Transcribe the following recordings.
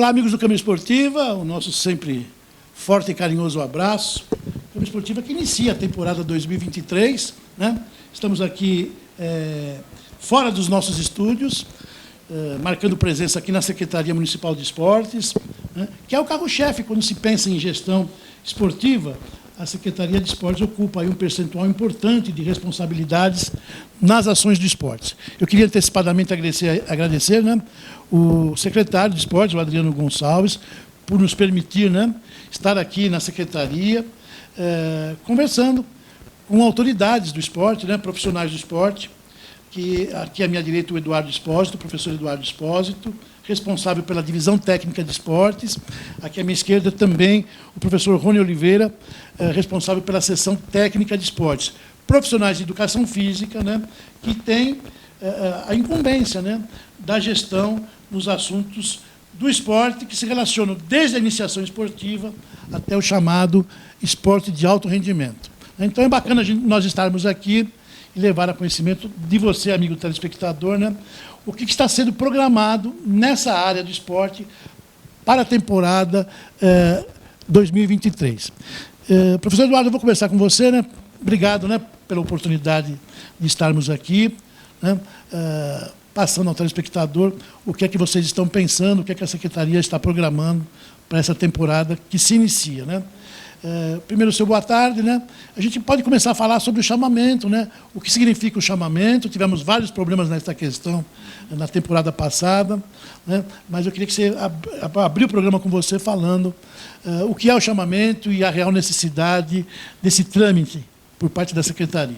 Olá, amigos do Câmara Esportiva, o nosso sempre forte e carinhoso abraço. Câmara Esportiva que inicia a temporada 2023, né? Estamos aqui fora dos nossos estúdios, marcando presença aqui na Secretaria Municipal de Esportes, né? Que é o carro-chefe quando se pensa em gestão esportiva. A Secretaria de Esportes ocupa aí um percentual importante de responsabilidades nas ações do esporte. Eu queria antecipadamente agradecer, né, o secretário de Esportes, o Adriano Gonçalves, por nos permitir, né, estar aqui na Secretaria, conversando com autoridades do esporte, né, profissionais do esporte, que aqui à minha direita o Eduardo Espósito, o professor Eduardo Espósito, responsável pela divisão técnica de esportes. Aqui à minha esquerda também o professor Rony Oliveira, responsável pela seção técnica de esportes. Profissionais de educação física, né, que têm a incumbência, né, da gestão nos assuntos do esporte, que se relacionam desde a iniciação esportiva até o chamado esporte de alto rendimento. Então é bacana nós estarmos aqui e levar a conhecimento de você, amigo telespectador, né, o que está sendo programado nessa área do esporte para a temporada 2023. Professor Eduardo, eu vou começar com você, né? Obrigado, né, pela oportunidade de estarmos aqui, né, passando ao telespectador o que é que vocês estão pensando, o que é que a Secretaria está programando para essa temporada que se inicia, né? Primeiro, seu boa tarde, né? A gente pode começar a falar sobre o chamamento, né? O que significa o chamamento? Tivemos vários problemas nessa questão na temporada passada, né? Mas eu queria que você abrisse o programa com você falando o que é o chamamento e a real necessidade desse trâmite por parte da Secretaria.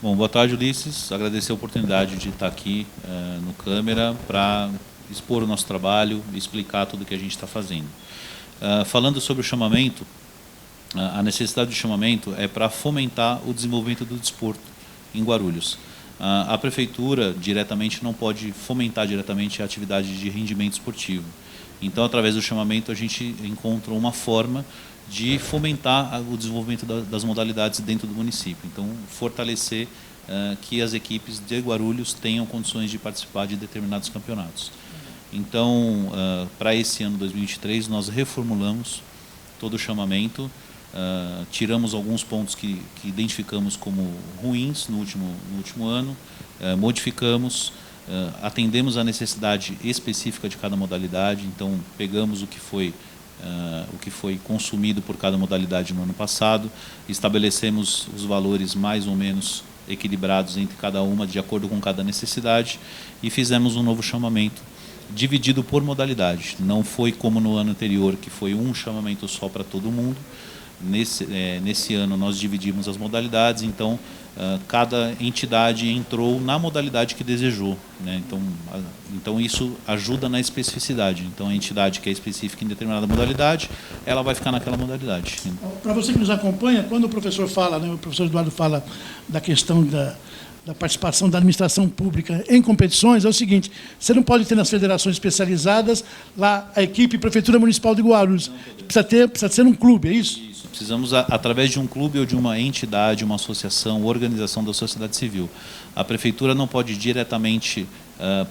Bom, boa tarde, Ulisses. Agradecer a oportunidade de estar aqui no Câmara para expor o nosso trabalho e explicar tudo o que a gente está fazendo. Falando sobre o chamamento, a necessidade do chamamento é para fomentar o desenvolvimento do desporto em Guarulhos. A Prefeitura diretamente não pode fomentar diretamente a atividade de rendimento esportivo. Então, através do chamamento, a gente encontra uma forma de fomentar o desenvolvimento das modalidades dentro do município. Então, fortalecer que as equipes de Guarulhos tenham condições de participar de determinados campeonatos. Então, para esse ano 2023, nós reformulamos todo o chamamento, tiramos alguns pontos que identificamos como ruins no último ano, modificamos, atendemos a necessidade específica de cada modalidade, então pegamos o que foi consumido por cada modalidade no ano passado, estabelecemos os valores mais ou menos equilibrados entre cada uma, de acordo com cada necessidade, e fizemos um novo chamamento, dividido por modalidade. Não foi como no ano anterior, que foi um chamamento só para todo mundo. Nesse ano nós dividimos as modalidades, então cada entidade entrou na modalidade que desejou, né? Então isso ajuda na especificidade. Então a entidade que é específica em determinada modalidade, ela vai ficar naquela modalidade. Para você que nos acompanha, quando o professor fala, né, o professor Eduardo fala da questão da participação da administração pública em competições, é o seguinte: você não pode ter nas federações especializadas lá a equipe Prefeitura Municipal de Guarulhos. Precisa ser um clube, é isso? Isso. Precisamos, através de um clube ou de uma entidade, uma associação, organização da sociedade civil. A Prefeitura não pode diretamente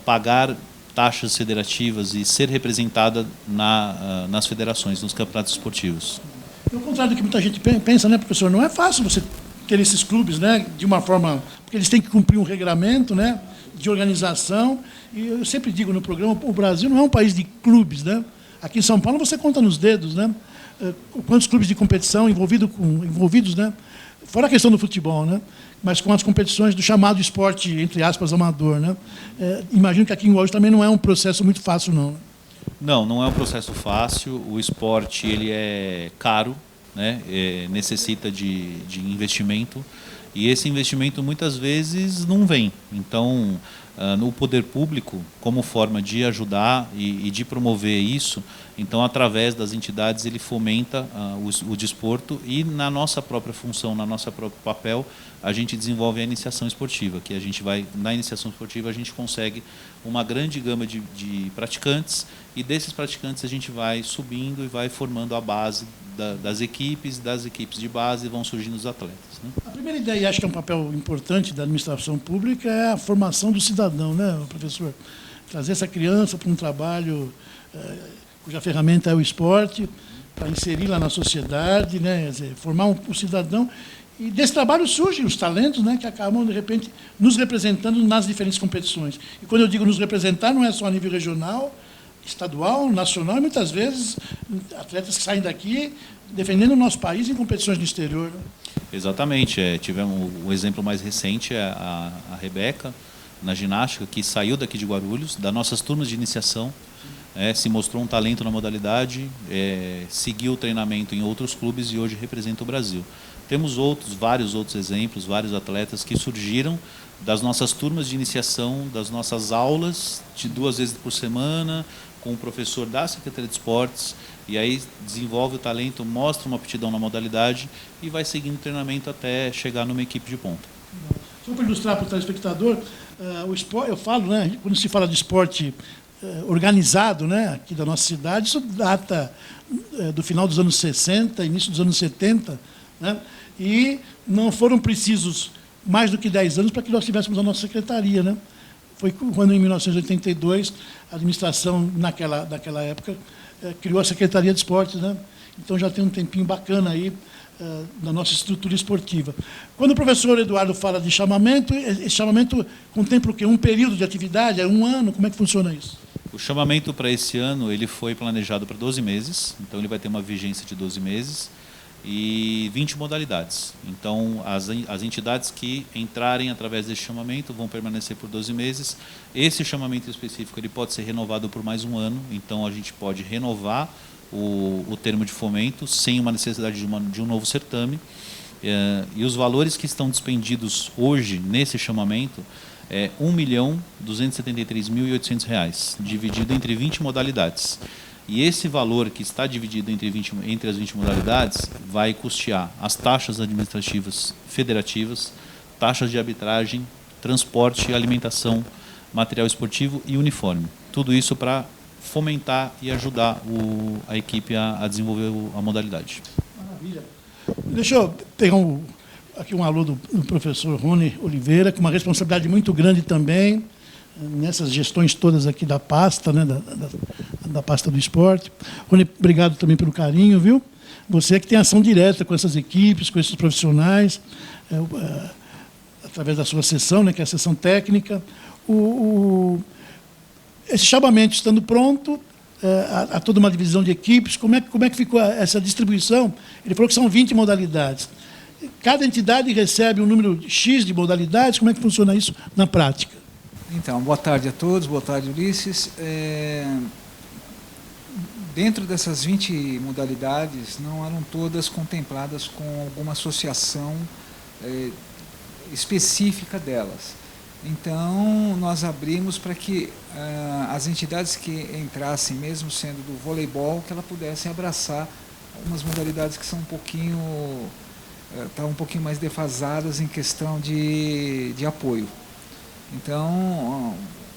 pagar taxas federativas e ser representada nas federações, nos campeonatos esportivos. Ao contrário do que muita gente pensa, né, professor? Não é fácil você ter esses clubes, né, de uma forma, porque eles têm que cumprir um regramento, né, de organização, e eu sempre digo no programa, o Brasil não é um país de clubes, né? Aqui em São Paulo você conta nos dedos, né, quantos clubes de competição envolvidos, né, fora a questão do futebol, né, mas com as competições do chamado esporte, entre aspas, amador, né? Imagino que aqui em Guarulhos também não é um processo muito fácil, não. Não é um processo fácil. O esporte ele é caro, né? Necessita de investimento, e esse investimento muitas vezes não vem. Então, no poder público, como forma de ajudar e de promover isso, então através das entidades ele fomenta o desporto, e na nossa própria função, na nossa próprio papel, a gente desenvolve a iniciação esportiva, que a gente na iniciação esportiva a gente consegue uma grande gama de praticantes, e desses praticantes a gente vai subindo e vai formando a base das equipes de base, vão surgindo os atletas, né? A primeira ideia, e acho que é um papel importante da administração pública, é a formação do cidadão, né, professor? trazer essa criança para um trabalho cuja ferramenta é o esporte, para inseri-la na sociedade, né? Quer dizer, formar um cidadão. E desse trabalho surgem os talentos, né, que acabam, de repente, nos representando nas diferentes competições. E quando eu digo nos representar, não é só a nível regional, estadual, nacional, e muitas vezes atletas que saem daqui defendendo o nosso país em competições no exterior. Né? Exatamente. Tivemos o exemplo mais recente, a Rebeca, na ginástica, que saiu daqui de Guarulhos, das nossas turmas de iniciação, se mostrou um talento na modalidade, seguiu o treinamento em outros clubes e hoje representa o Brasil. Temos vários outros exemplos, vários atletas que surgiram das nossas turmas de iniciação, das nossas aulas de 2 vezes por semana, com o professor da Secretaria de Esportes, e aí desenvolve o talento, mostra uma aptidão na modalidade e vai seguindo o treinamento até chegar numa equipe de ponta. Só para ilustrar para o telespectador, o esporte, eu falo, né, quando se fala de esporte organizado, né, aqui da nossa cidade, isso data do final dos anos 60, início dos anos 70, né, e não foram precisos mais do que 10 anos para que nós tivéssemos a nossa secretaria. Né? Foi quando, em 1982, a administração, naquela época, criou a Secretaria de Esportes. Né? Então, já tem um tempinho bacana aí da nossa estrutura esportiva. Quando o professor Eduardo fala de chamamento, esse chamamento contempla o quê? Um período de atividade? É 1 ano? Como é que funciona isso? O chamamento para esse ano ele foi planejado para 12 meses, então ele vai ter uma vigência de 12 meses e 20 modalidades. Então, as entidades que entrarem através desse chamamento vão permanecer por 12 meses. Esse chamamento específico ele pode ser renovado por mais 1 ano, então a gente pode renovar o termo de fomento sem uma necessidade de um novo certame. E os valores que estão dispendidos hoje nesse chamamento é R$ 1.273.800, dividido entre 20 modalidades. E esse valor que está dividido entre as 20 modalidades vai custear as taxas administrativas federativas, taxas de arbitragem, transporte, alimentação, material esportivo e uniforme. Tudo isso para fomentar e ajudar a equipe a desenvolver a modalidade. Maravilha. Deixa eu pegar aqui um alô do professor Rony Oliveira, com uma responsabilidade muito grande também, nessas gestões todas aqui da pasta, né, da pasta do esporte. Rony, obrigado também pelo carinho, viu? Você que tem ação direta com essas equipes, com esses profissionais, através da sua sessão, né, que é a sessão técnica. Esse chamamento estando pronto, há toda uma divisão de equipes, como é que ficou essa distribuição? Ele falou que são 20 modalidades. Cada entidade recebe um número X de modalidades, como é que funciona isso na prática? Então, boa tarde a todos, boa tarde, Ulisses. Dentro dessas 20 modalidades, não eram todas contempladas com alguma associação específica delas. Então, nós abrimos para que as entidades que entrassem, mesmo sendo do voleibol, que elas pudessem abraçar algumas modalidades que são estão um pouquinho mais defasadas em questão de apoio. Então,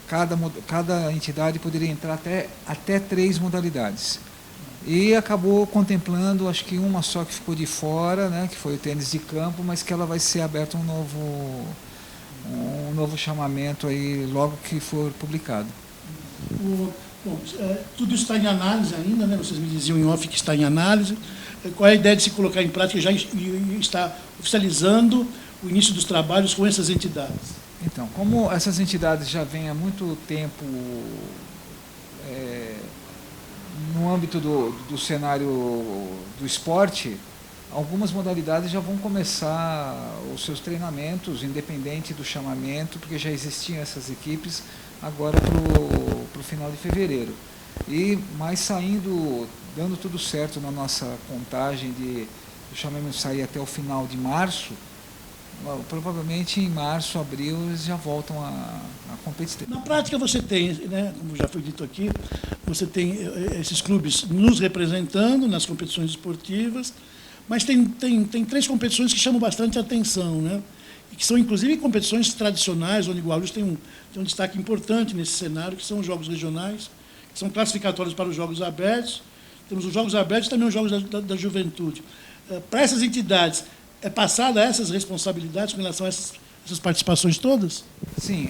cada entidade poderia entrar até 3 modalidades. E acabou contemplando, acho que uma só que ficou de fora, né, que foi o tênis de campo, mas que ela vai ser aberta um novo chamamento aí logo que for publicado. Tudo isso está em análise ainda, né? Vocês me diziam em off que está em análise. Qual é a ideia de se colocar em prática? Já está oficializando o início dos trabalhos com essas entidades. Então, como essas entidades já vêm há muito tempo no âmbito do cenário do esporte, algumas modalidades já vão começar os seus treinamentos, independente do chamamento, porque já existiam essas equipes agora para o final de fevereiro. Mas dando tudo certo na nossa contagem do chamamento sair até o final de março, provavelmente em março, abril, eles já voltam a competir. Na prática você tem, né, como já foi dito aqui, você tem esses clubes nos representando nas competições esportivas, mas tem 3 competições que chamam bastante atenção, né? E que são, inclusive, competições tradicionais, onde Guarulhos tem um destaque importante nesse cenário, que são os jogos regionais, que são classificatórios para os Jogos Abertos. Temos os Jogos Abertos e também os Jogos da Juventude. Para essas entidades, é passada essas responsabilidades com relação a essas participações todas? Sim,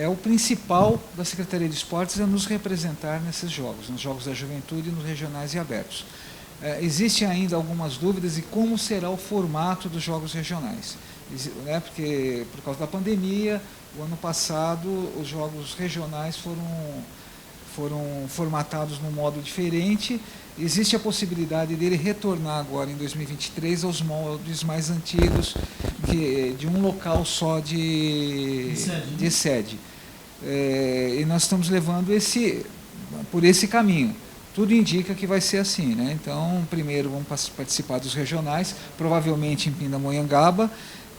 o principal da Secretaria de Esportes, é nos representar nesses jogos, nos Jogos da Juventude, nos regionais e abertos. Existem ainda algumas dúvidas de como será o formato dos jogos regionais, né? Porque por causa da pandemia, o ano passado os jogos regionais foram formatados num modo diferente. Existe a possibilidade dele retornar agora em 2023 aos moldes mais antigos, de um local só de sede. E nós estamos levando por esse caminho. Tudo indica que vai ser assim, né? Então, primeiro vamos participar dos regionais, provavelmente em Pindamonhangaba,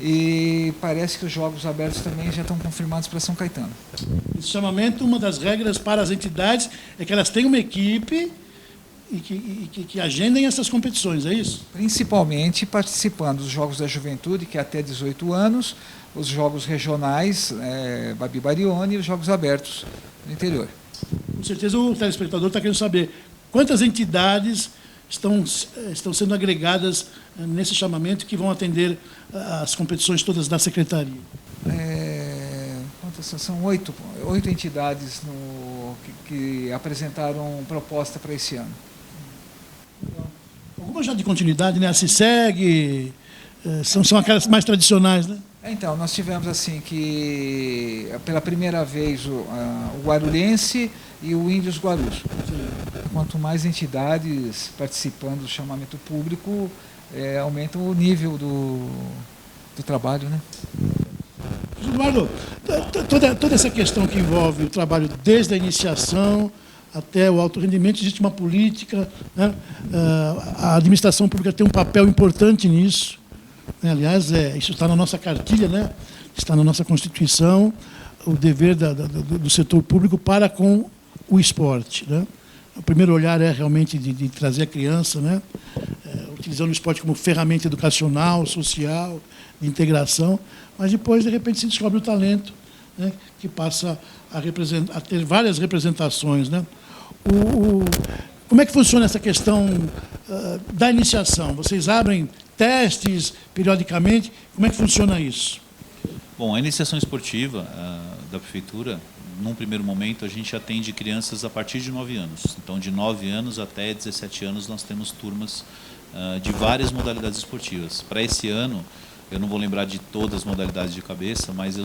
e parece que os jogos abertos também já estão confirmados para São Caetano. Esse chamamento, uma das regras para as entidades é que elas tenham uma equipe e que agendem essas competições, é isso? Principalmente participando dos Jogos da Juventude, que é até 18 anos, os jogos regionais, Babi Barione, e os jogos abertos no interior. Com certeza o telespectador está querendo saber quantas entidades estão sendo agregadas nesse chamamento que vão atender as competições todas da Secretaria. São 8 entidades que apresentaram proposta para esse ano. Algumas já de continuidade, né? A CISEG, são aquelas mais tradicionais, né? Então, nós tivemos assim que pela primeira vez o Guarulhense e o Índios Guarus. Quanto mais entidades participando do chamamento público, aumenta o nível do trabalho, né? Eduardo, toda essa questão que envolve o trabalho desde a iniciação até o alto rendimento, existe uma política, né? A administração pública tem um papel importante nisso. Aliás, isso está na nossa cartilha, né? Está na nossa Constituição, o dever do setor público para com o esporte, né? O primeiro olhar é realmente de trazer a criança, né? Utilizando o esporte como ferramenta educacional, social, de integração, mas depois, de repente, se descobre o talento, né? Que passa a ter várias representações, né? Como é que funciona essa questão da iniciação? Vocês abrem testes periodicamente? Como é que funciona isso? Bom, a iniciação esportiva da Prefeitura, num primeiro momento, a gente atende crianças a partir de 9 anos. Então, de 9 anos até 17 anos, nós temos turmas de várias modalidades esportivas. Para esse ano, eu não vou lembrar de todas as modalidades de cabeça, mas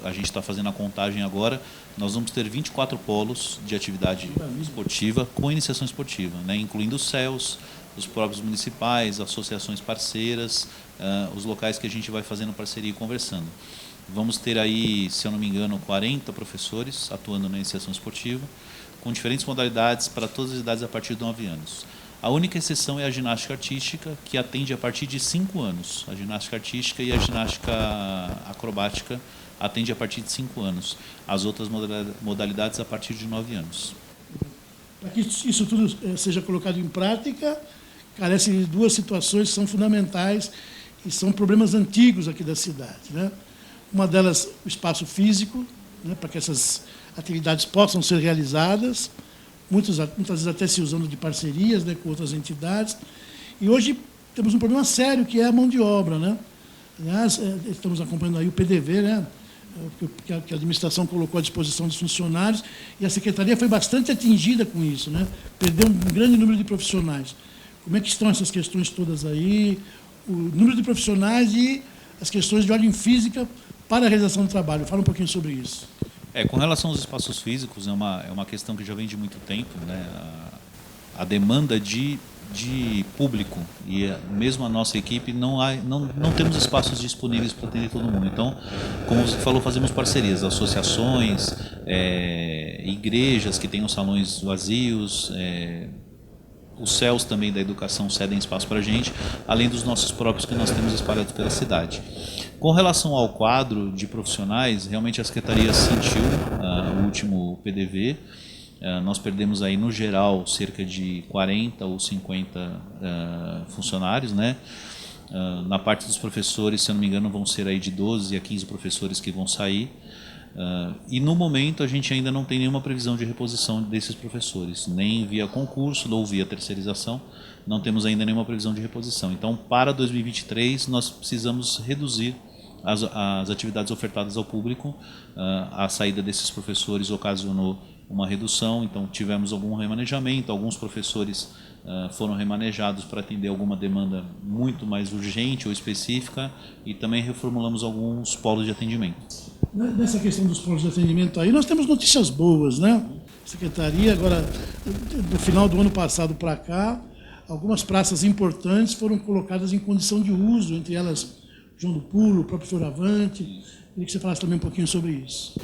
a gente está fazendo a contagem agora. Nós vamos ter 24 polos de atividade esportiva com iniciação esportiva, né, incluindo os CELs, os próprios municipais, associações parceiras, os locais que a gente vai fazendo parceria e conversando. Vamos ter aí, se eu não me engano, 40 professores atuando na iniciação esportiva, com diferentes modalidades para todas as idades a partir de 9 anos. A única exceção é a ginástica artística, que atende a partir de 5 anos. A ginástica artística e a ginástica acrobática atende a partir de 5 anos. As outras modalidades a partir de 9 anos. Para que isso tudo seja colocado em prática, carece de duas situações que são fundamentais e são problemas antigos aqui da cidade, né? Uma delas, o espaço físico, né, para que essas atividades possam ser realizadas, muitas vezes até se usando de parcerias, né, com outras entidades. E hoje temos um problema sério, que é a mão de obra, né? Aliás, estamos acompanhando aí o PDV, né, que a administração colocou à disposição dos funcionários, e a Secretaria foi bastante atingida com isso, né? Perdeu um grande número de profissionais. Como é que estão essas questões todas aí? O número de profissionais e as questões de ordem física para a realização do trabalho. Fala um pouquinho sobre isso. Com relação aos espaços físicos, é uma questão que já vem de muito tempo, né? A demanda de público e mesmo a nossa equipe não temos espaços disponíveis para atender todo mundo. Então, como você falou, fazemos parcerias, associações, igrejas que tenham salões vazios, os CELs também da educação cedem espaço para a gente, além dos nossos próprios que nós temos espalhados pela cidade. Com relação ao quadro de profissionais, realmente a Secretaria sentiu o último PDV. Nós perdemos aí, no geral, cerca de 40 ou 50 funcionários, né? Na parte dos professores, se eu não me engano, vão ser aí de 12 a 15 professores que vão sair. E no momento a gente ainda não tem nenhuma previsão de reposição desses professores, nem via concurso ou via terceirização, não temos ainda nenhuma previsão de reposição. Então, para 2023, nós precisamos reduzir as atividades ofertadas ao público. A saída desses professores ocasionou uma redução, então tivemos algum remanejamento, alguns professores foram remanejados para atender alguma demanda muito mais urgente ou específica, e também reformulamos alguns polos de atendimento. Nessa questão dos polos de atendimento aí, nós temos notícias boas, né? Secretaria, agora, do final do ano passado para cá, algumas praças importantes foram colocadas em condição de uso, entre elas João do Pulo, o próprio Fioravante. Queria que você falasse também um pouquinho sobre isso.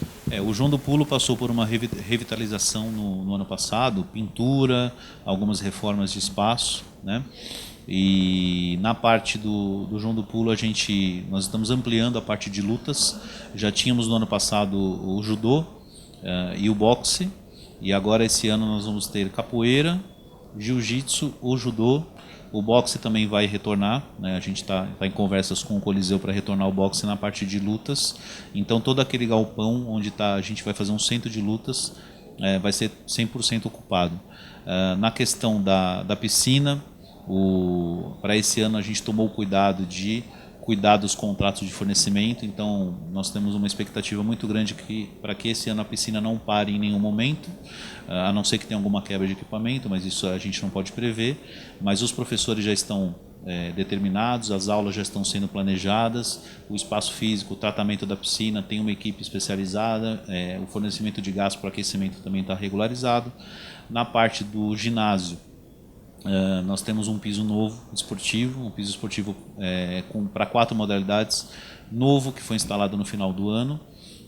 O João do Pulo passou por uma revitalização no ano passado, pintura, algumas reformas de espaço, né? E na parte do João do Pulo nós estamos ampliando a parte de lutas. Já tínhamos no ano passado o judô e o boxe, e agora esse ano nós vamos ter capoeira, jiu-jitsu, o judô. O boxe também vai retornar, né? A gente está em conversas com o Coliseu para retornar o boxe na parte de lutas. Então todo aquele galpão onde a gente vai fazer um centro de lutas vai ser 100% ocupado. Na questão da piscina, para esse ano a gente tomou o cuidado de cuidar dos contratos de fornecimento, então nós temos uma expectativa muito grande para que esse ano a piscina não pare em nenhum momento, a não ser que tenha alguma quebra de equipamento, mas isso a gente não pode prever. Mas os professores já estão determinados, as aulas já estão sendo planejadas, o espaço físico, o tratamento da piscina, tem uma equipe especializada, o fornecimento de gás para aquecimento também está regularizado. Na parte do ginásio, nós temos um piso novo esportivo, um piso esportivo para 4 modalidades, novo, que foi instalado no final do ano,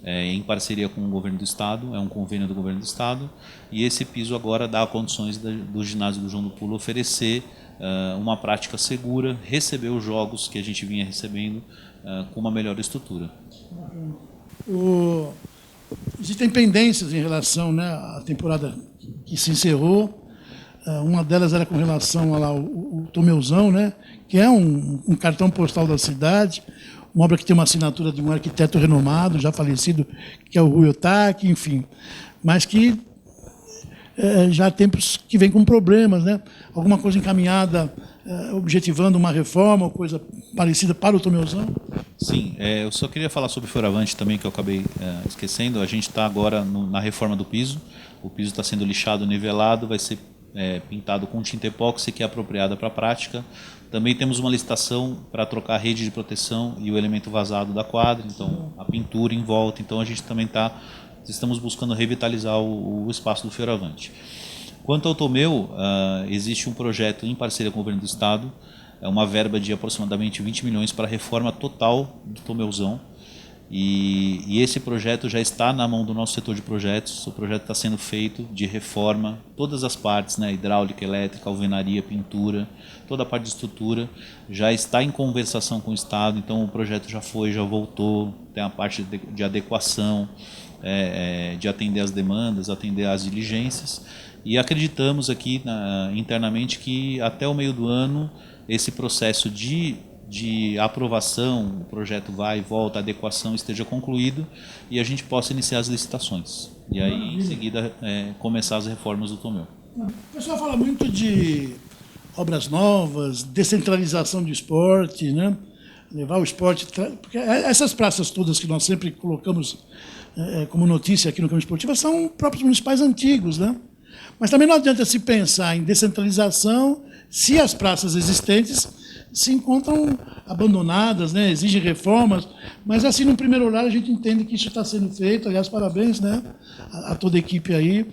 em parceria com o governo do estado, é um convênio do governo do estado, e esse piso agora dá condições do ginásio do João do Pulo oferecer uma prática segura, receber os jogos que a gente vinha recebendo com uma melhor estrutura. Existem pendências em relação, né, à temporada que se encerrou. Uma delas era com relação ao Tomeuzão, né, que é um cartão postal da cidade, uma obra que tem uma assinatura de um arquiteto renomado, já falecido, que é o Rui Otaki, enfim, mas que já há tempos que vem com problemas, né? Alguma coisa encaminhada, objetivando uma reforma ou coisa parecida para o Tomeuzão? Sim, eu só queria falar sobre o Fioravante também, que eu acabei esquecendo. A gente está agora na reforma do piso, o piso está sendo lixado, nivelado, vai ser pintado com tinta epóxi, que é apropriada para a prática. Também temos uma licitação para trocar a rede de proteção e o elemento vazado da quadra, então a pintura em volta. Então a gente também estamos buscando revitalizar o espaço do Fioravante. Quanto ao Tomeu, existe um projeto em parceria com o governo do estado, uma verba de aproximadamente 20 milhões para a reforma total do Tomeuzão. E esse projeto já está na mão do nosso setor de projetos. O projeto está sendo feito de reforma, todas as partes, né, hidráulica, elétrica, alvenaria, pintura, toda a parte de estrutura já está em conversação com o estado. Então o projeto já voltou, tem a parte de adequação, de atender as demandas, atender às diligências, e acreditamos aqui internamente que até o meio do ano esse processo de aprovação, o projeto vai e volta, a adequação esteja concluído e a gente possa iniciar as licitações. E aí, em seguida, começar as reformas do Tomeu. O pessoal fala muito de obras novas, descentralização do esporte, né? Levar o esporte... Porque essas praças todas que nós sempre colocamos como notícia aqui no Câmara Esportiva são próprios municipais antigos, né? Mas também não adianta se pensar em descentralização se as praças existentes se encontram abandonadas, né? Exigem reformas, mas assim, no primeiro olhar, a gente entende que isso está sendo feito. Aliás, parabéns, né, a toda a equipe aí,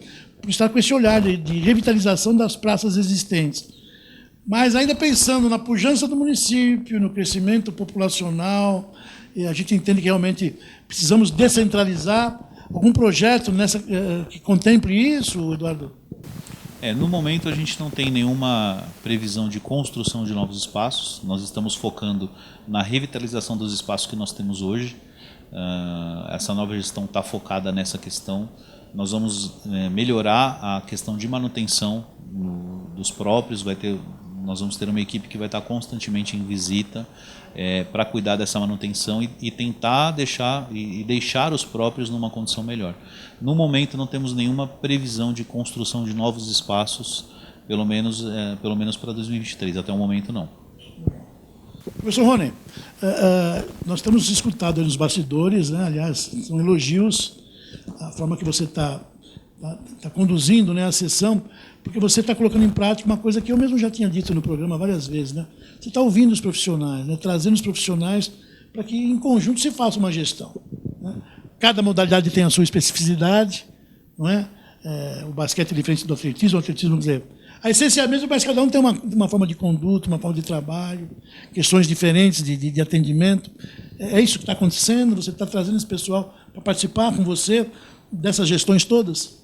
por estar com esse olhar de revitalização das praças existentes. Mas ainda pensando na pujança do município, no crescimento populacional, a gente entende que realmente precisamos descentralizar. Algum projeto que contemple isso, Eduardo? No momento a gente não tem nenhuma previsão de construção de novos espaços. Nós estamos focando na revitalização dos espaços que nós temos hoje. Essa nova gestão está focada nessa questão. Nós vamos melhorar a questão de manutenção dos próprios. Nós vamos ter uma equipe que vai estar constantemente em visita para cuidar dessa manutenção e tentar deixar os próprios numa condição melhor. No momento não temos nenhuma previsão de construção de novos espaços, pelo menos para 2023, até o momento não. Professor Rony, nós temos escutado nos bastidores, né, aliás, são elogios a forma que você está conduzindo, né, a sessão, porque você está colocando em prática uma coisa que eu mesmo já tinha dito no programa várias vezes. Né? Você está ouvindo os profissionais, né, trazendo os profissionais para que, em conjunto, se faça uma gestão. Né? Cada modalidade tem a sua especificidade, não é? O basquete é diferente do atletismo, o atletismo, quer dizer, a essência é a mesma, mas cada um tem uma forma de conduta, uma forma de trabalho, questões diferentes de atendimento. É isso que está acontecendo? Você está trazendo esse pessoal para participar com você dessas gestões todas?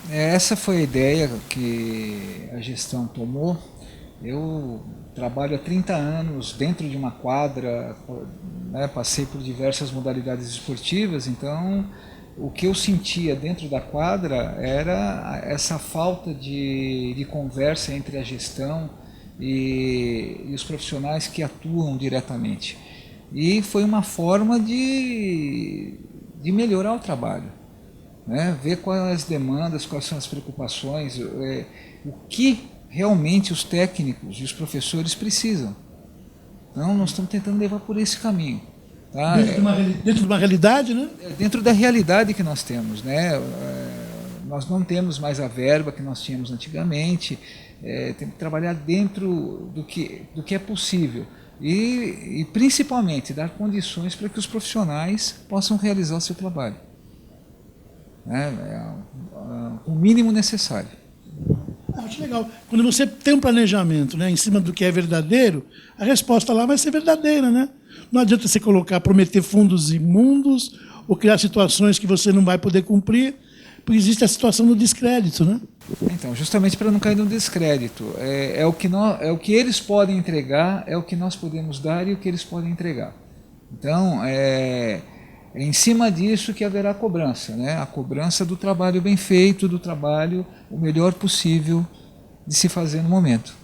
Essa foi a ideia que a gestão tomou. Eu trabalho há 30 anos dentro de uma quadra, né, passei por diversas modalidades esportivas, então o que eu sentia dentro da quadra era essa falta de conversa entre a gestão e os profissionais que atuam diretamente. E foi uma forma de melhorar o trabalho, né? Ver quais as demandas, quais são as preocupações, o que realmente os técnicos e os professores precisam. Então, nós estamos tentando levar por esse caminho. Tá? Dentro de uma realidade, né? Dentro da realidade que nós temos, né? Nós não temos mais a verba que nós tínhamos antigamente, temos que trabalhar dentro do que é possível e principalmente dar condições para que os profissionais possam realizar o seu trabalho, né? O mínimo necessário. Acho legal. Quando você tem um planejamento, né, em cima do que é verdadeiro, a resposta lá vai ser verdadeira, né? Não adianta você prometer fundos imundos ou criar situações que você não vai poder cumprir, porque existe a situação do descrédito, né? Então, justamente para não cair no descrédito, é o que eles podem entregar, é o que nós podemos dar e o que eles podem entregar. Então, é em cima disso que haverá cobrança, né? A cobrança do trabalho bem feito, do trabalho o melhor possível de se fazer no momento.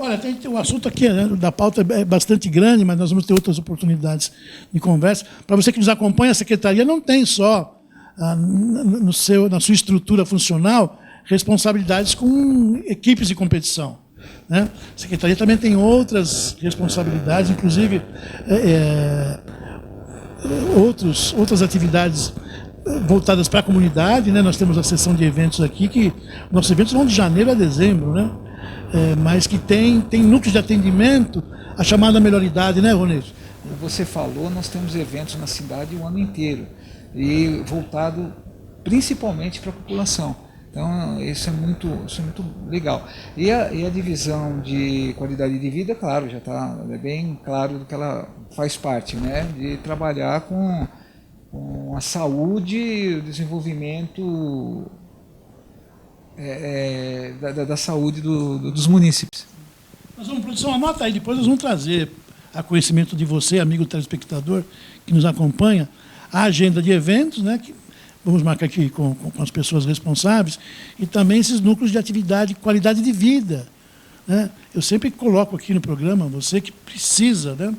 Olha, o assunto aqui, né, da pauta é bastante grande, mas nós vamos ter outras oportunidades de conversa. Para você que nos acompanha, a Secretaria não tem só na sua estrutura funcional responsabilidades com equipes de competição, né? A Secretaria também tem outras responsabilidades, inclusive outras atividades voltadas para a comunidade, né? Nós temos a seção de eventos aqui, que nossos eventos vão de janeiro a dezembro, né? Mas que tem núcleos de atendimento, a chamada melhor idade, né, Rony? Você falou, nós temos eventos na cidade o ano inteiro, e voltado principalmente para a população. Então, isso é muito legal. E a divisão de qualidade de vida, claro, já está bem claro do que ela faz parte, né? De trabalhar com a saúde e o desenvolvimento da saúde dos munícipes. Nós vamos, produção, anota aí, depois nós vamos trazer a conhecimento de você, amigo telespectador, que nos acompanha, a agenda de eventos, né, que vamos marcar aqui com as pessoas responsáveis, e também esses núcleos de atividade, qualidade de vida, né? Eu sempre coloco aqui no programa, você que precisa, né?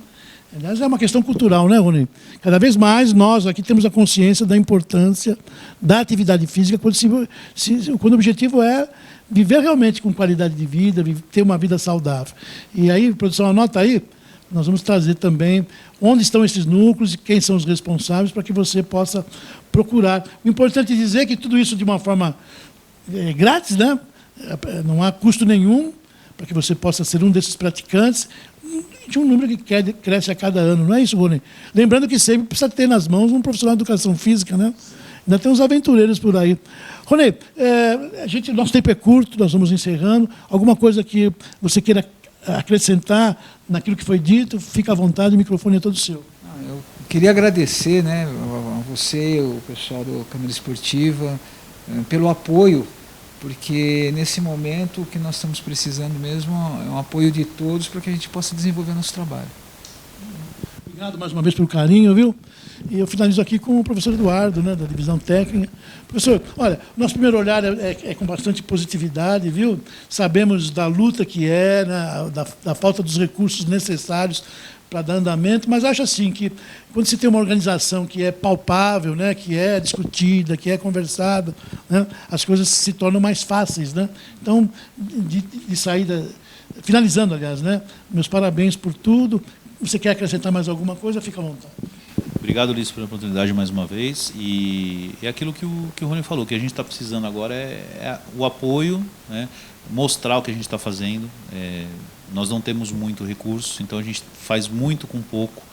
Aliás, é uma questão cultural, né, Rony? Cada vez mais nós aqui temos a consciência da importância da atividade física quando o objetivo é viver realmente com qualidade de vida, ter uma vida saudável. E aí, produção, anota aí, nós vamos trazer também onde estão esses núcleos e quem são os responsáveis para que você possa procurar. O importante é dizer que tudo isso de uma forma grátis, né? Não há custo nenhum para que você possa ser um desses praticantes de um número que cresce a cada ano, não é isso, Rony? Lembrando que sempre precisa ter nas mãos um profissional de educação física, né? Ainda tem uns aventureiros por aí. Rony, nosso tempo é curto, nós vamos encerrando. Alguma coisa que você queira acrescentar naquilo que foi dito, fica à vontade, o microfone é todo seu. Eu queria agradecer, né, a você, o pessoal do Câmara Esportiva, pelo apoio, porque nesse momento o que nós estamos precisando mesmo é um apoio de todos para que a gente possa desenvolver nosso trabalho. Obrigado mais uma vez pelo carinho, viu? E eu finalizo aqui com o professor Eduardo, né, da divisão técnica. Professor, olha, nosso primeiro olhar é com bastante positividade, viu? Sabemos da luta que é, né, da falta dos recursos necessários para dar andamento, mas acho assim que quando se tem uma organização que é palpável, né, que é discutida, que é conversada, né, as coisas se tornam mais fáceis, né? Então, de sair finalizando, aliás, né? Meus parabéns por tudo. Você quer acrescentar mais alguma coisa? Fica à vontade. Obrigado, Ulisses, pela oportunidade mais uma vez. E é aquilo que o Rony falou, que a gente está precisando agora é o apoio, né? Mostrar o que a gente está fazendo. Nós não temos muito recurso, então a gente faz muito com pouco.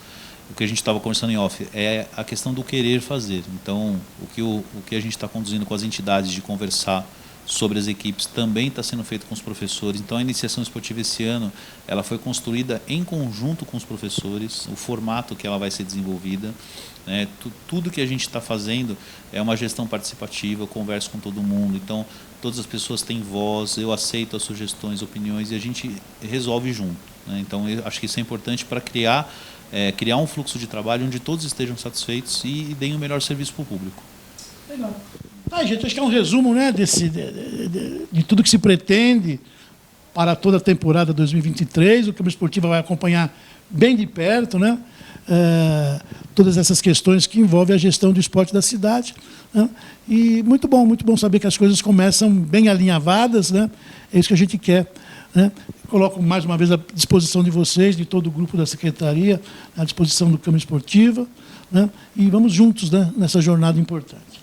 O que a gente estava conversando em off é a questão do querer fazer. Então, o que a gente está conduzindo com as entidades de conversar sobre as equipes também está sendo feito com os professores. Então, a iniciação esportiva esse ano ela foi construída em conjunto com os professores, o formato que ela vai ser desenvolvida. Né? Tudo que a gente está fazendo é uma gestão participativa, eu converso com todo mundo. Então, todas as pessoas têm voz, eu aceito as sugestões, opiniões e a gente resolve junto. Né? Então, eu acho que isso é importante para criar um fluxo de trabalho onde todos estejam satisfeitos e deem o melhor serviço para o público. Legal. Gente, acho que é um resumo, né, de tudo que se pretende para toda a temporada 2023. O Câmara Esportiva vai acompanhar bem de perto, né, todas essas questões que envolvem a gestão do esporte da cidade. Né, e muito bom saber que as coisas começam bem alinhavadas, né, é isso que a gente quer. Né. Coloco mais uma vez à disposição de vocês, de todo o grupo da Secretaria, à disposição do Câmara Esportiva, né, e vamos juntos, né, nessa jornada importante.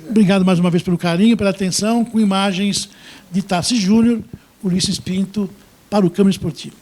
Obrigado mais uma vez pelo carinho, pela atenção, com imagens de Tassi Júnior, Ulisses Pinto, para o Câmara Esportiva.